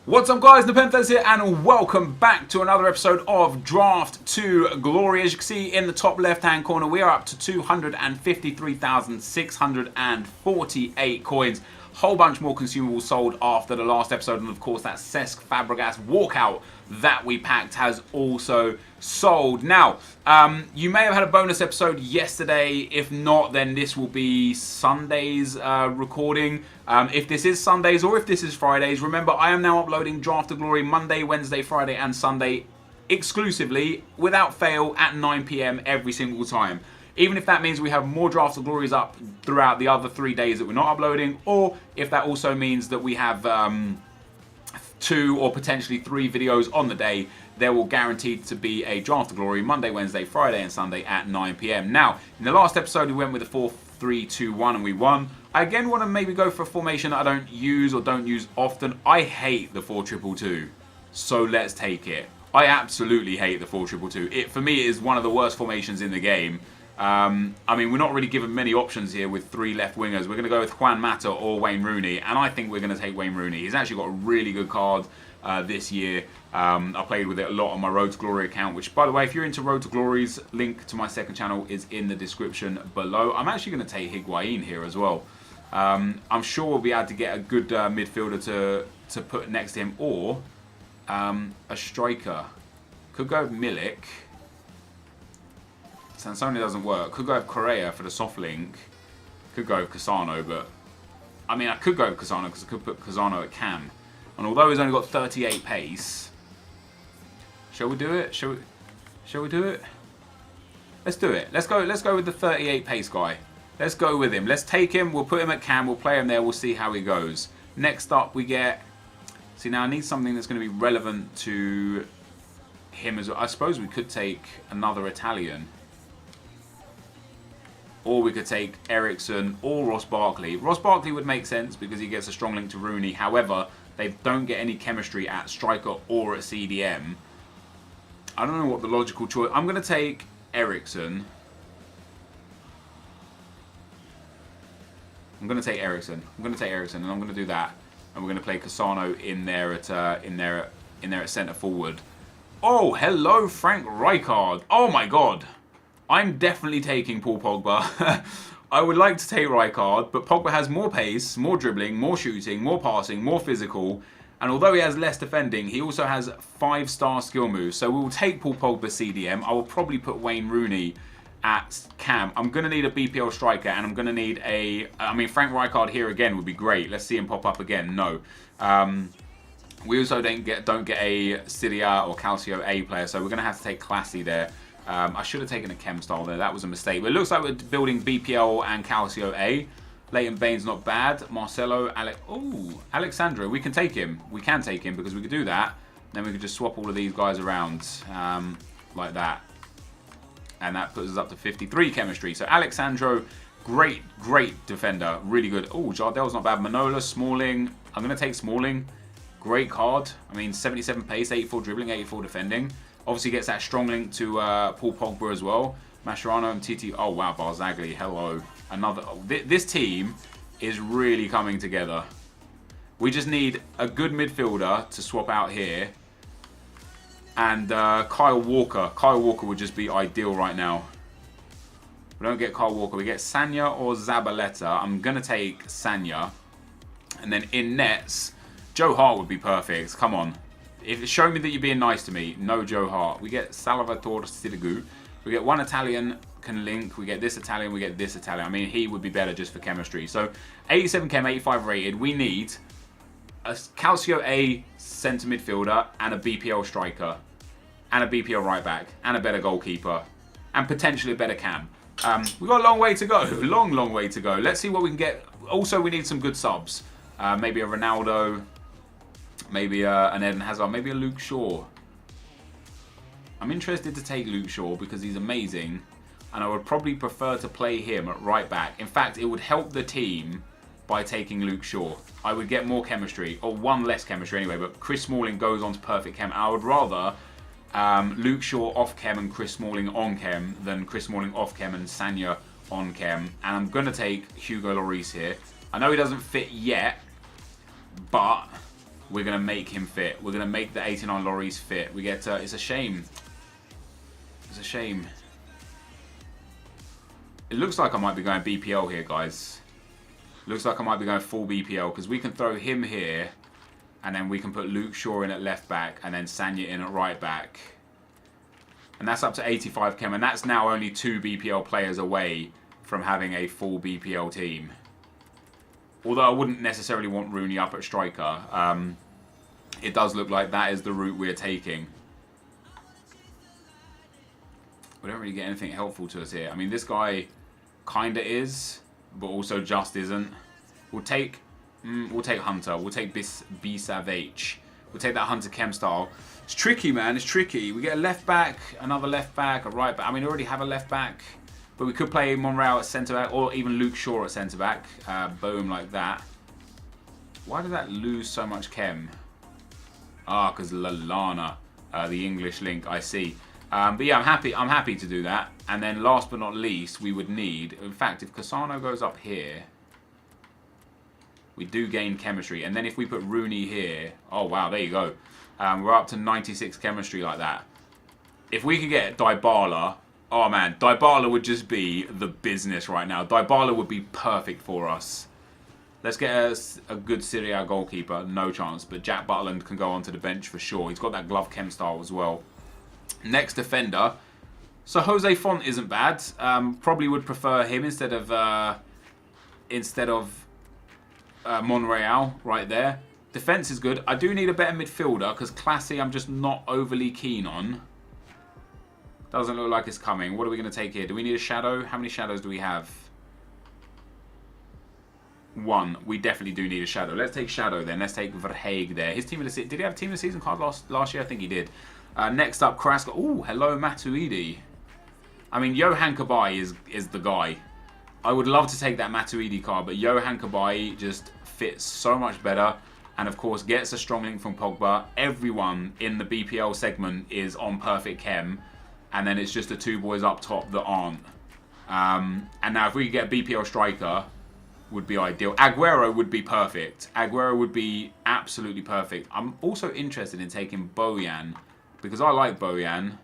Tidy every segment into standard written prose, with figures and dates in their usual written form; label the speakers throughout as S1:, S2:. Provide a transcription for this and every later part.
S1: What's up guys, NepentheZ here and welcome back to another episode of Draft to Glory. As you can see in the top left hand corner, we are up to 253,648 coins. Whole bunch more consumables sold after the last episode, and of course that Cesc Fabregas walkout that we packed has also sold. Now, you may have had a bonus episode yesterday. If not, then this will be Sunday's recording. If this is Sundays or if this is Fridays, remember I am now uploading Draft to Glory Monday, Wednesday, Friday and Sunday exclusively, without fail, at 9 PM every single time. Even if that means we have more Draft to Glories up throughout the other 3 days that we're not uploading, or if that also means that we have 2 or potentially 3 videos on the day, there will guaranteed to be a Draft to Glory Monday, Wednesday, Friday and Sunday at 9 PM. Now, in the last episode we went with a 4-3-2-1 and we won. I again want to maybe go for a formation that I don't use or don't use often. I hate the 4-2-2-2, so let's take it. I absolutely hate the 4-2-2-2. It, for me, is one of the worst formations in the game. I mean, we're not really given many options here with 3 left wingers. We're going to go with Juan Mata or Wayne Rooney, and I think we're going to take Wayne Rooney. He's actually got a really good card this year. I played with it a lot on my Road to Glory account, which, by the way, if you're into Road to Glories, link to my second channel is in the description below. I'm actually going to take Higuain here as well. I'm sure we'll be able to get a good midfielder to put next to him, or a striker. Could go with Milik. Sansone doesn't work. Could go with Correa for the soft link. Could go with Cassano, but I mean, I could go with Cassano because I could put Cassano at cam. And although he's only got 38 pace, shall we do it? Shall we do it? Let's do it. Let's go with the 38 pace guy. Let's go with him. Let's take him. We'll put him at cam. We'll play him there. We'll see how he goes. Next up, we get. See, now I need something that's going to be relevant to him as well. I suppose we could take another Italian. Or we could take Ericsson or Ross Barkley. Ross Barkley would make sense because he gets a strong link to Rooney. However, they don't get any chemistry at striker or at CDM. I don't know what the logical choice. I'm going to take Ericsson. I'm going to take Ericsson, and I'm going to do that. And we're going to play Cassano in there at centre forward. Oh, hello, Frank Rijkaard. Oh my God. I'm definitely taking Paul Pogba. I would like to take Rijkaard, but Pogba has more pace, more dribbling, more shooting, more passing, more physical. And although he has less defending, he also has 5-star skill moves. So we will take Paul Pogba CDM. I will probably put Wayne Rooney at cam. I'm going to need a BPL striker, and I'm going to need a... I mean, Frank Rijkaard here again would be great. Let's see him pop up again. No. We also don't get a Serie A or Calcio A player, so we're going to have to take Classy there. I should have taken a chem style there. That was a mistake. But it looks like we're building BPL and Calcio A. Leighton Baines not bad. Marcelo, Alexandro. We can take him. We can take him because we could do that. Then we could just swap all of these guys around like that. And that puts us up to 53 chemistry. So Alexandro, great defender. Really good. Oh, Jardel's not bad. Manola, Smalling. I'm going to take Smalling. Great card. I mean, 77 pace, 84 dribbling, 84 defending. Obviously gets that strong link to Paul Pogba as well. Mascherano and Titi. Oh, wow. Barzagli. Hello. Another. This team is really coming together. We just need a good midfielder to swap out here. And Kyle Walker. Kyle Walker would just be ideal right now. We don't get Kyle Walker. We get Sanya or Zabaleta. I'm going to take Sanya. And then in nets, Joe Hart would be perfect. Come on. Show me that you're being nice to me. No Joe Hart. We get Salvatore Sirigu. We get one Italian can link. We get this Italian. We get this Italian. I mean, he would be better just for chemistry. So 87 chem, 85 rated. We need a Calcio A centre midfielder and a BPL striker and a BPL right back and a better goalkeeper and potentially a better cam. We've got a long way to go. Long way to go. Let's see what we can get. Also, we need some good subs. Maybe a Ronaldo. Maybe an Eden Hazard, maybe a Luke Shaw. I'm interested to take Luke Shaw because he's amazing, and I would probably prefer to play him at right back. In fact, it would help the team by taking Luke Shaw. I would get more chemistry, or one less chemistry anyway, but Chris Smalling goes on to perfect chem. I would rather Luke Shaw off chem and Chris Smalling on chem than Chris Smalling off chem and Sanya on chem. And I'm going to take Hugo Lloris here. I know he doesn't fit yet, but we're going to make him fit. We're going to make the 89 Lloris fit. We get, it's a shame. It's a shame. It looks like I might be going BPL here, guys. Looks like I might be going full BPL because we can throw him here and then we can put Luke Shaw in at left back and then Sanya in at right back. And that's up to 85 chem, and that's now only 2 BPL players away from having a full BPL team. Although I wouldn't necessarily want Rooney up at striker. It does look like that is the route we're taking. We don't really get anything helpful to us here. I mean, this guy kind of is, but also just isn't. We'll take Hunter. We'll take B-Savage. We'll take that Hunter Chem style. It's tricky, man. It's tricky. We get a left back, another left back, a right back. I mean, we already have a left back, but we could play Monreal at centre back, or even Luke Shaw at centre back. Boom, like that. Why did that lose so much chem? Ah, because Lallana, the English link. I see. But yeah, I'm happy to do that. And then last but not least, we would need. In fact, if Cassano goes up here, we do gain chemistry. And then if we put Rooney here, oh wow, there you go. We're up to 96 chemistry like that. If we could get Dybala, oh man, Dybala would just be the business right now. Dybala would be perfect for us. Let's get a good Serie A goalkeeper, no chance. But Jack Butland can go onto the bench for sure. He's got that glove chem style as well. Next defender. So Jose Font isn't bad. Probably would prefer him instead of Monreal right there. Defense is good. I do need a better midfielder because Classy I'm just not overly keen on. Doesn't look like it's coming. What are we going to take here? Do we need a shadow? How many shadows do we have? 1. We definitely do need a shadow. Let's take shadow then. Let's take Verhaeg there. His team of the season. Did he have team of the season card last year? I think he did. Next up, Carrasco. Oh, hello Matuidi. I mean, Johan Cabaye is the guy. I would love to take that Matuidi card, but Johan Cabaye just fits so much better. And of course, gets a strong link from Pogba. Everyone in the BPL segment is on perfect chem. And then it's just the 2 boys up top that aren't. And now if we could get a BPL striker, would be ideal. Aguero would be perfect. Aguero would be absolutely perfect. I'm also interested in taking Bojan, because I like Bojan.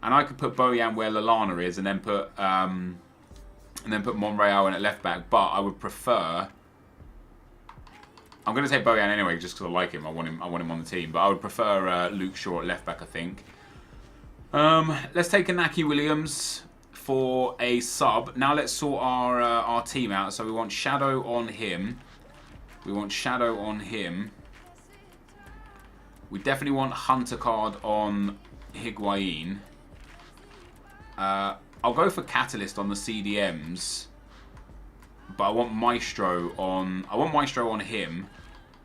S1: And I could put Bojan where Lallana is and then put Monreal in at left back. But I would prefer. I'm going to take Bojan anyway, just because I like him. I want him on the team. But I would prefer Luke Shaw at left back, I think. Let's take Inaki Williams for a sub. Now let's sort our team out. So we want Shadow on him. We want Shadow on him. We definitely want Hunter card on Higuain. I'll go for Catalyst on the CDMs. But I want Maestro on him.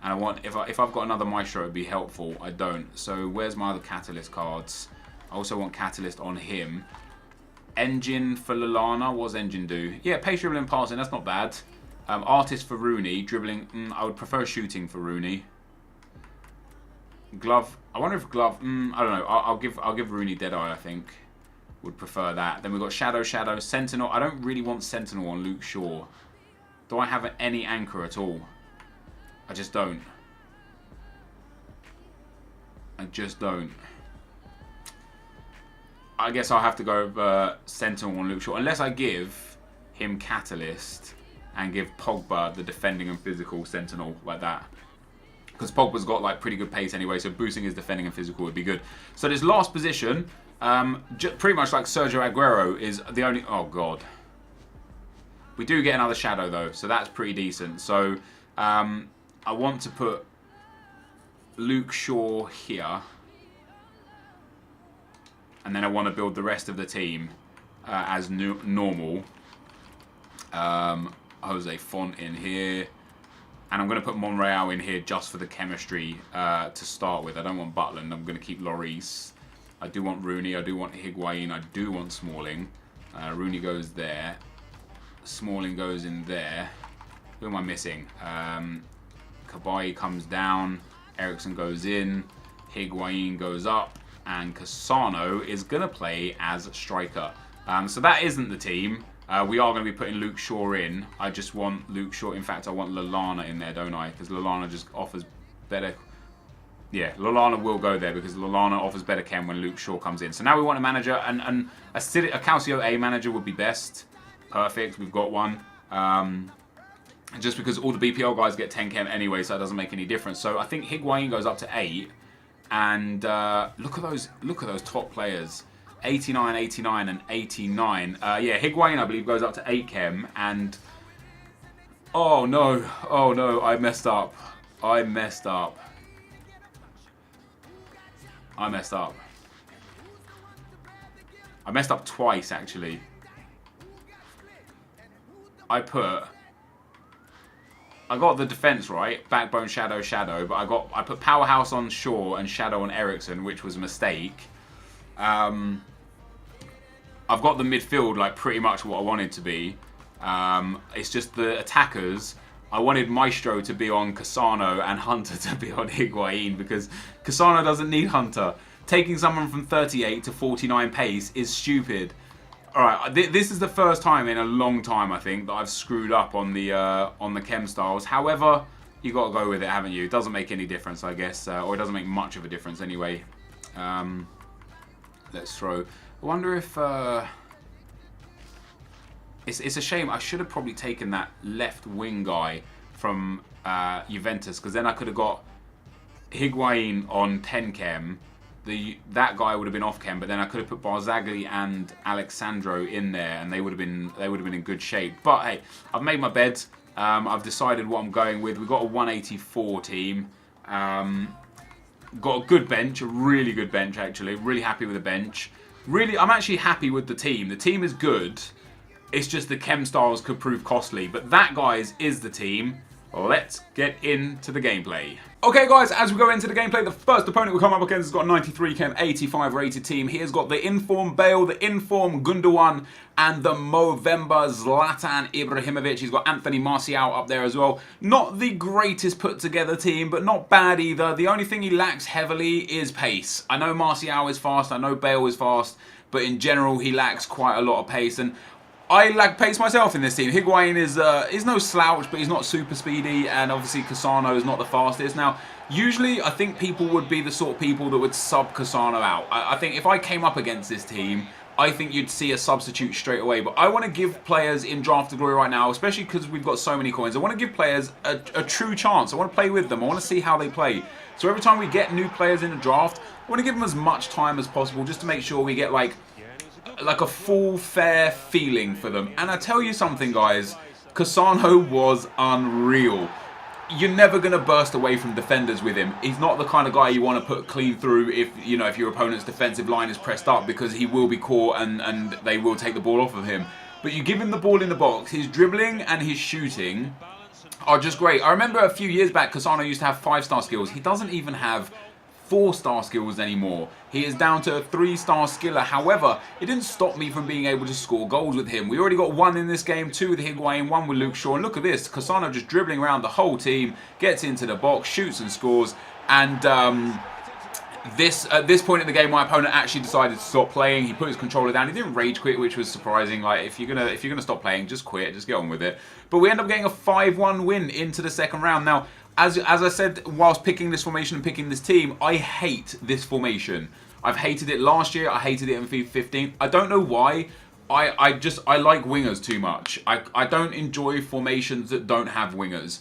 S1: And I want if I've got another Maestro, it'd be helpful. I don't. So where's my other Catalyst cards? I also want Catalyst on him. Engine for Lallana. What does Engine do? Yeah, pace, dribbling, passing. That's not bad. Artist for Rooney. Dribbling. I would prefer shooting for Rooney. Glove. I wonder if glove. I don't know. I'll give Rooney Deadeye. I think. Would prefer that. Then we've got Shadow, Sentinel. I don't really want Sentinel on Luke Shaw. Do I have any anchor at all? I just don't. I just don't. I guess I'll have to go Sentinel on Luke Shaw. Unless I give him Catalyst and give Pogba the defending and physical Sentinel like that. Because Pogba's got like pretty good pace anyway, so boosting his defending and physical would be good. So this last position, pretty much like Sergio Aguero, is the only... Oh, God. We do get another Shadow, though, so that's pretty decent. So I want to put Luke Shaw here. And then I want to build the rest of the team as normal. Jose Font in here. And I'm going to put Monreal in here just for the chemistry to start with. I don't want Butland. I'm going to keep Lloris. I do want Rooney. I do want Higuain. I do want Smalling. Rooney goes there. Smalling goes in there. Who am I missing? Cabaye comes down. Ericsson goes in. Higuain goes up. And Cassano is going to play as striker. So that isn't the team. We are going to be putting Luke Shaw in. I just want Luke Shaw. In fact, I want Lallana in there, don't I? Because Lallana just offers better Yeah, Lallana will go there because Lallana offers better chem when Luke Shaw comes in. So now we want a manager, and a Calcio A manager would be best. Perfect, we've got one. Just because all the BPL guys get 10 chem anyway, so it doesn't make any difference. So I think Higuain goes up to 8, and look at those top players, 89, 89, and 89. Yeah, Higuain I believe goes up to 8 chem, and oh no, I messed up. I messed up twice actually. I got the defense right, backbone, shadow, shadow, but I put powerhouse on Shaw and shadow on Ericsson, which was a mistake. I've got the midfield like pretty much what I wanted to be. It's just the attackers. I wanted Maestro to be on Cassano and Hunter to be on Higuain because Cassano doesn't need Hunter. Taking someone from 38 to 49 pace is stupid. Alright, this is the first time in a long time, I think, that I've screwed up on the chem styles. However, you got to go with it, haven't you? It doesn't make any difference, I guess. Or it doesn't make much of a difference anyway. Let's throw. I wonder if... It's a shame. I should have probably taken that left wing guy from Juventus, because then I could have got Higuain on 10 chem. That guy would have been off chem, but then I could have put Barzagli and Alexandro in there, and they would have been in good shape. But hey, I've made my bed. I've decided what I'm going with. We've got a 184 team. Got a good bench, a really good bench actually. Really happy with the bench. Really, I'm actually happy with the team. The team is good. It's just the chem styles could prove costly. But that, guys, is the team. Let's get into the gameplay. Okay, guys, as we go into the gameplay, the first opponent we come up against has got a 93 chem, 85 rated team. He has got the inform Bale, the inform Gundogan, and the Movember Zlatan Ibrahimovic. He's got Anthony Martial up there as well. Not the greatest put together team, but not bad either. The only thing he lacks heavily is pace. I know Martial is fast, I know Bale is fast, but in general he lacks quite a lot of pace. And I lack pace myself in this team. Higuain is no slouch, but he's not super speedy, and obviously Cassano is not the fastest. Now, usually I think people would be the sort of people that would sub Cassano out. I think if I came up against this team, I think you'd see a substitute straight away. But I want to give players in Draft to Glory right now, especially because we've got so many coins, I want to give players a true chance. I want to play with them. I want to see how they play. So every time we get new players in the draft, I want to give them as much time as possible just to make sure we get like a full fair feeling for them. And I tell you something, guys, Cassano was unreal. You're never going to burst away from defenders with him. He's not the kind of guy you want to put clean through if your opponent's defensive line is pressed up, because he will be caught and they will take the ball off of him. But you give him the ball in the box, his dribbling and his shooting are just great. I remember a few years back, Cassano used to have 5-star skills. He doesn't even have 4-star skills anymore. He is down to a 3-star skiller. However, it didn't stop me from being able to score goals with him. We already got 1 in this game, 2 with Higuain, 1 with Luke Shaw. And look at this, Cassano just dribbling around the whole team, gets into the box, shoots and scores. And at this point in the game, my opponent actually decided to stop playing. He put his controller down. He didn't rage quit, which was surprising. Like, if you're gonna stop playing, just quit, just get on with it. But we end up getting a 5-1 win into the second round. Now, as I said, whilst picking this formation and picking this team, I hate this formation. I've hated it last year. I hated it in FIFA 15. I don't know why. I like wingers too much. I don't enjoy formations that don't have wingers.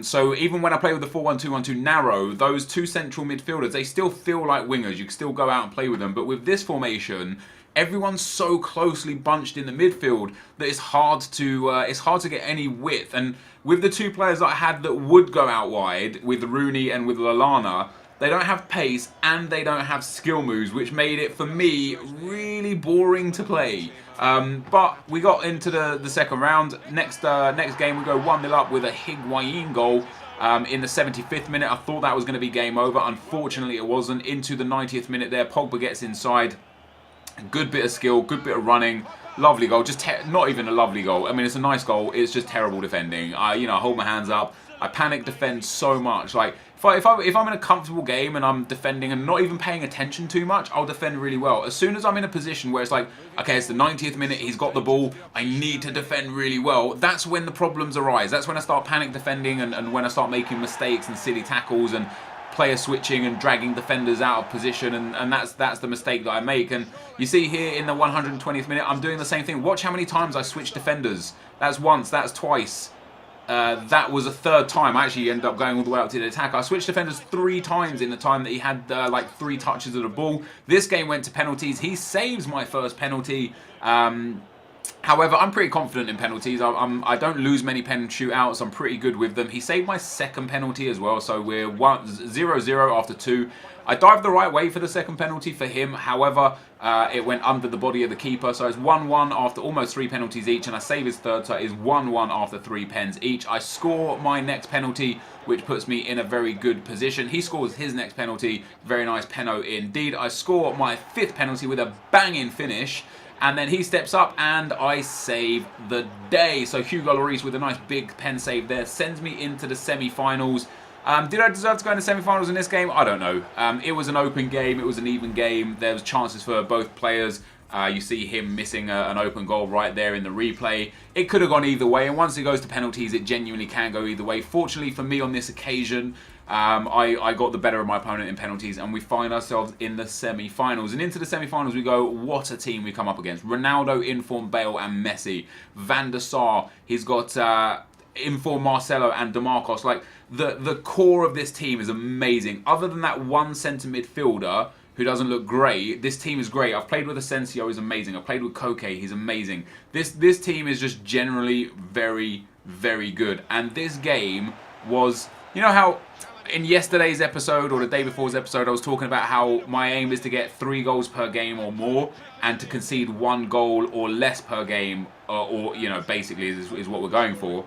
S1: So even when I play with the 4-1-2-1-2 narrow, those 2 central midfielders, they still feel like wingers. You can still go out and play with them. But with this formation, everyone's so closely bunched in the midfield that it's hard to get any width. And with the 2 players that I had that would go out wide, with Rooney and with Lallana, they don't have pace and they don't have skill moves, which made it, for me, really boring to play. But we got into the second round. Next game, we go 1-0 up with a Higuain goal in the 75th minute. I thought that was going to be game over. Unfortunately, it wasn't. Into the 90th minute there, Pogba gets inside. Good bit of skill, good bit of running. Lovely goal. Just not even a lovely goal. I mean, it's a nice goal. It's just terrible defending. I hold my hands up. I panic defend so much. Like, if I'm in a comfortable game and I'm defending and not even paying attention too much, I'll defend really well. As soon as I'm in a position where it's like, okay, it's the 90th minute, he's got the ball, I need to defend really well, that's when the problems arise. That's when I start panic defending and when I start making mistakes and silly tackles and player switching and dragging defenders out of position, and that's the mistake that I make. And you see here in the 120th minute, I'm doing the same thing. Watch how many times I switch defenders. That's once, that's twice. That was a third time. I actually ended up going all the way up to the attack. I switched defenders 3 times in the time that he had like 3 touches of the ball. This game went to penalties. He saves my first penalty. However, I'm pretty confident in penalties. I don't lose many pen shootouts. I'm pretty good with them. He saved my second penalty as well, so we're 0-0 after 2. I dived the right way for the second penalty for him. However, it went under the body of the keeper, so it's 1-1 after almost 3 penalties each, and I save his third, so it is 1-1 after 3 pens each. I score my next penalty, which puts me in a very good position. He scores his next penalty. Very nice penno indeed. I score my 5th penalty with a banging finish. And then he steps up and I save the day. So Hugo Lloris with a nice big pen save there sends me into the semi-finals. Did I deserve to go into semi-finals in this game? I don't know. It was an open game. It was an even game. There was chances for both players. You see him missing an open goal right there in the replay. It could have gone either way. And once it goes to penalties, it genuinely can go either way. Fortunately for me on this occasion, I got the better of my opponent in penalties, and we find ourselves in the semi-finals. And into the semi-finals we go. What a team we come up against. Ronaldo, informed Bale and Messi. Van der Sar, he's got informed Marcelo and DeMarcos. Like, the core of this team is amazing. Other than that one centre midfielder who doesn't look great, this team is great. I've played with Asensio, he's amazing. I've played with Koke, he's amazing. This team is just generally very, very good. And this game was, you know how in yesterday's episode or the day before's episode I was talking about how my aim is to get 3 goals per game or more and to concede 1 goal or less per game, or you know, basically is what we're going for.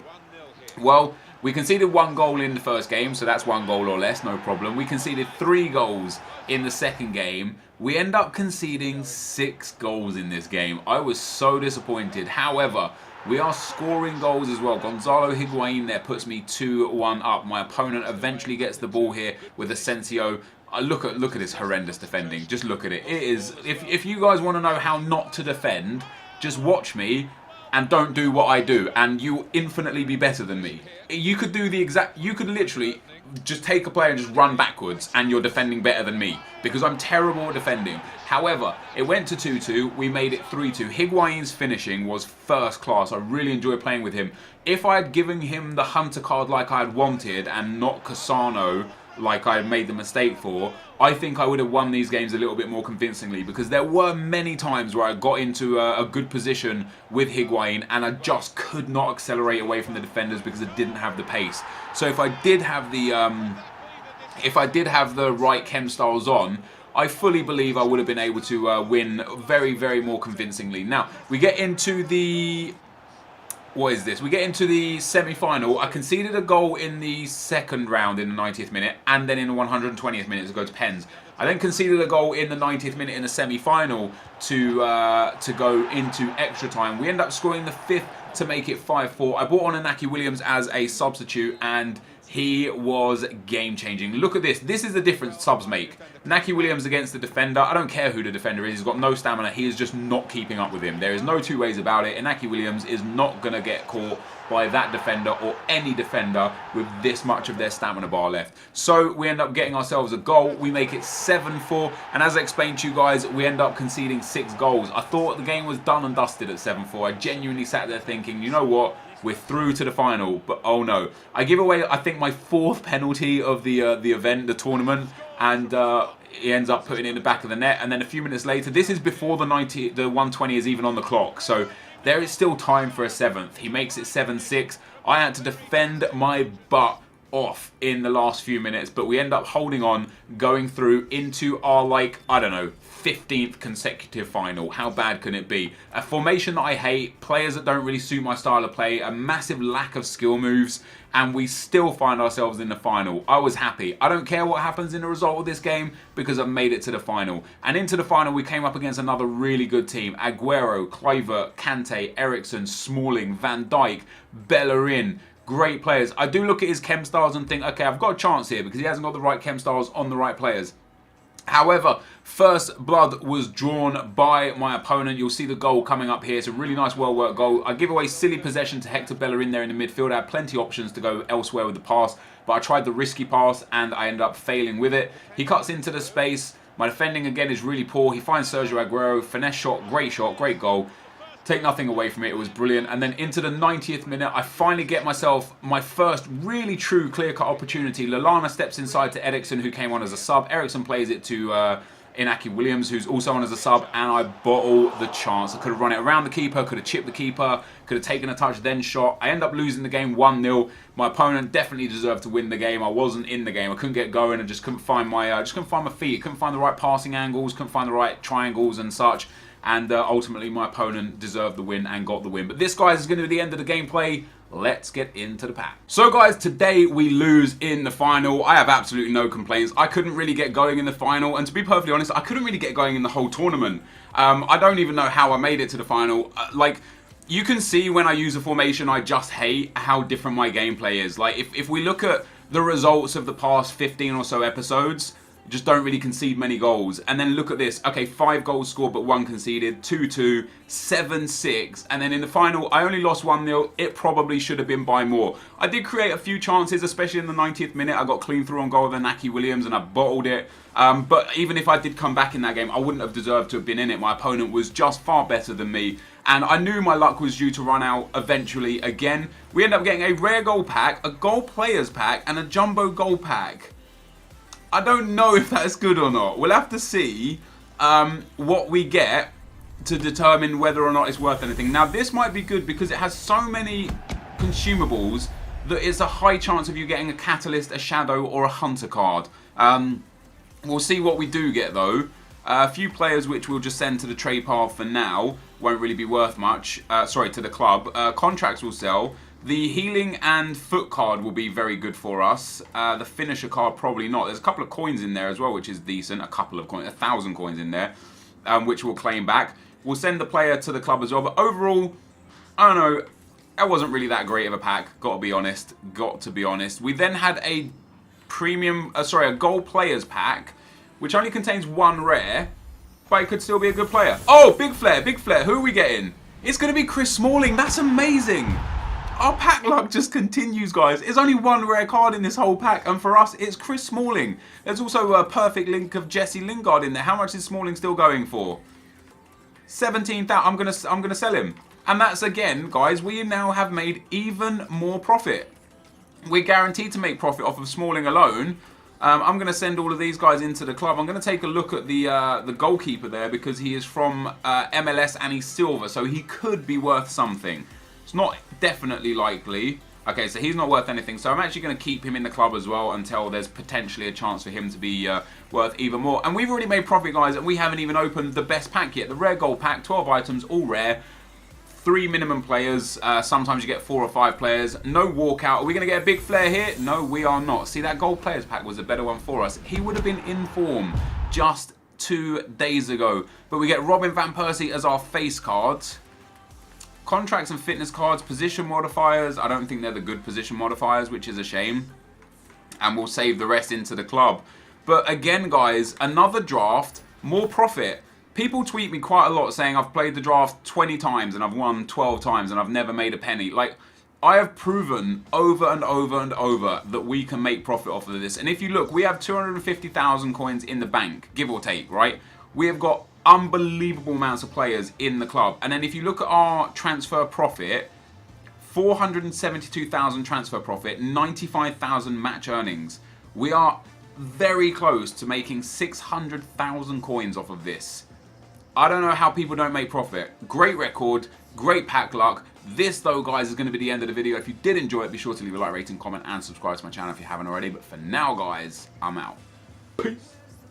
S1: Well, we conceded 1 goal in the first game, so that's 1 goal or less, no problem. We conceded 3 goals in the second game. We end up conceding 6 goals in this game. I was so disappointed. However, we are scoring goals as well. Gonzalo Higuain there puts me 2-1 up. My opponent eventually gets the ball here with Asensio. Look at this horrendous defending. Just look at it. It is. If you guys want to know how not to defend, just watch me and don't do what I do, and you'll infinitely be better than me. You could do the exact. You could literally just take a player and just run backwards, and you're defending better than me because I'm terrible at defending. However, it went to 2-2. We made it 3-2. Higuain's finishing was first class. I really enjoyed playing with him. If I had given him the Hunter card like I had wanted and not Cassano like I made the mistake for, I think I would have won these games a little bit more convincingly, because there were many times where I got into a good position with Higuain and I just could not accelerate away from the defenders because I didn't have the pace. So if I did have the right chem styles on, I fully believe I would have been able to win very, very more convincingly. Now, we get into the... What is this? We get into the semi-final. I conceded a goal in the second round in the 90th minute, and then in the 120th minute to go to pens. I then conceded a goal in the 90th minute in the semi-final to go into extra time. We end up scoring the 5th to make it 5-4. I brought on Inaki Williams as a substitute, and he was game-changing. Look at this. This is the difference subs make. Inaki Williams against the defender. I don't care who the defender is. He's got no stamina. He is just not keeping up with him. There is no two ways about it. Inaki Williams is not going to get caught by that defender or any defender with this much of their stamina bar left. So we end up getting ourselves a goal. We make it 7-4. And as I explained to you guys, we end up conceding 6 goals. I thought the game was done and dusted at 7-4. I genuinely sat there thinking, you know what? We're through to the final, but oh no. I give away, I think, my 4th penalty of the event, the tournament, and he ends up putting it in the back of the net. And then a few minutes later, this is before the 120 is even on the clock, so there is still time for a 7th. He makes it 7-6. I had to defend my butt off in the last few minutes, but we end up holding on, going through into our, like, I don't know, 15th consecutive final. How bad can it be? A formation that I hate, players that don't really suit my style of play, a massive lack of skill moves, and we still find ourselves in the final. I was happy. I don't care what happens in the result of this game because I've made it to the final. And into the final we came up against another really good team. Aguero, Kluivert, Kante, Eriksson, Smalling, Van Dijk, Bellerin. Great players. I do look at his chem styles and think, okay, I've got a chance here because he hasn't got the right chem styles on the right players. However, first blood was drawn by my opponent. You'll see the goal coming up here. It's a really nice, well-worked goal. I give away silly possession to Hector Bellerin there in the midfield. I had plenty of options to go elsewhere with the pass, but I tried the risky pass and I ended up failing with it. He cuts into the space. My defending again is really poor. He finds Sergio Aguero. Finesse shot, great goal. Take nothing away from it. It was brilliant. And then into the 90th minute, I finally get myself my first really true clear-cut opportunity. Lallana steps inside to Eriksen, who came on as a sub. Eriksen plays it to Inaki Williams, who's also on as a sub, and I bottle the chance. I could have run it around the keeper, could have chipped the keeper, could have taken a touch, then shot. I end up losing the game 1-0. My opponent definitely deserved to win the game. I wasn't in the game. I couldn't get going and just couldn't find my feet. Couldn't find the right passing angles, couldn't find the right triangles and such. And ultimately, my opponent deserved the win and got the win. But this, guys, is going to be the end of the gameplay. Let's get into the pack. So, guys, today we lose in the final. I have absolutely no complaints. I couldn't really get going in the final. And to be perfectly honest, I couldn't really get going in the whole tournament. I don't even know how I made it to the final. You can see when I use a formation, I just hate how different my gameplay is. Like, if we look at the results of the past 15 or so episodes, just don't really concede many goals. And then look at this. Okay, 5 goals scored, but 1 conceded. 2-2, 7-6. And then in the final, I only lost 1-0. It probably should have been by more. I did create a few chances, especially in the 90th minute. I got clean through on goal with Inaki Williams, and I bottled it. But even if I did come back in that game, I wouldn't have deserved to have been in it. My opponent was just far better than me. And I knew my luck was due to run out eventually again. We end up getting a rare goal pack, a goal players pack, and a jumbo goal pack. I don't know if that's good or not. We'll have to see what we get to determine whether or not it's worth anything. Now, this might be good because it has so many consumables that it's a high chance of you getting a Catalyst, a Shadow, or a Hunter card. We'll see what we do get, though. A few players which we'll just send to the trade pile for now. Won't really be worth much. Sorry, to the club. Contracts will sell. The healing and foot card will be very good for us. The finisher card, probably not. There's a couple of coins in there as well, which is decent. A couple of coins, 1,000 coins in there, which we'll claim back. We'll send the player to the club as well. But overall, I don't know. That wasn't really that great of a pack. Got to be honest. We then had a a gold players pack, which only contains 1 rare, but it could still be a good player. Oh, big flare. Who are we getting? It's going to be Chris Smalling. That's amazing. Our pack luck just continues, guys. There's only 1 rare card in this whole pack, and for us, it's Chris Smalling. There's also a perfect link of Jesse Lingard in there. How much is Smalling still going for? 17,000. I'm gonna sell him. And that's, again, guys, we now have made even more profit. We're guaranteed to make profit off of Smalling alone. I'm going to send all of these guys into the club. I'm going to take a look at the goalkeeper there because he is from MLS and he's silver, so he could be worth something. It's not definitely likely. Okay, so he's not worth anything. So I'm actually going to keep him in the club as well until there's potentially a chance for him to be worth even more. And we've already made profit, guys, and we haven't even opened the best pack yet. The rare gold pack, 12 items, all rare. 3 minimum players. Sometimes you get 4 or 5 players. No walkout. Are we going to get a big flare here? No, we are not. See, that gold players pack was a better one for us. He would have been in form just 2 days ago. But we get Robin van Persie as our face cards. Contracts and fitness cards, position modifiers. I don't think they're the good position modifiers, which is a shame. And we'll save the rest into the club. But again, guys, another draft, more profit. People tweet me quite a lot saying I've played the draft 20 times and I've won 12 times and I've never made a penny. Like, I have proven over and over and over that we can make profit off of this. And if you look, we have 250,000 coins in the bank, give or take, right? We have got unbelievable amounts of players in the club. And then if you look at our transfer profit, 472,000 transfer profit, 95,000 match earnings. We are very close to making 600,000 coins off of this. I don't know how people don't make profit. Great record, great pack luck. This, though, guys, is going to be the end of the video. If you did enjoy it, be sure to leave a like, rating, comment, and subscribe to my channel if you haven't already. But for now, guys, I'm out. Peace.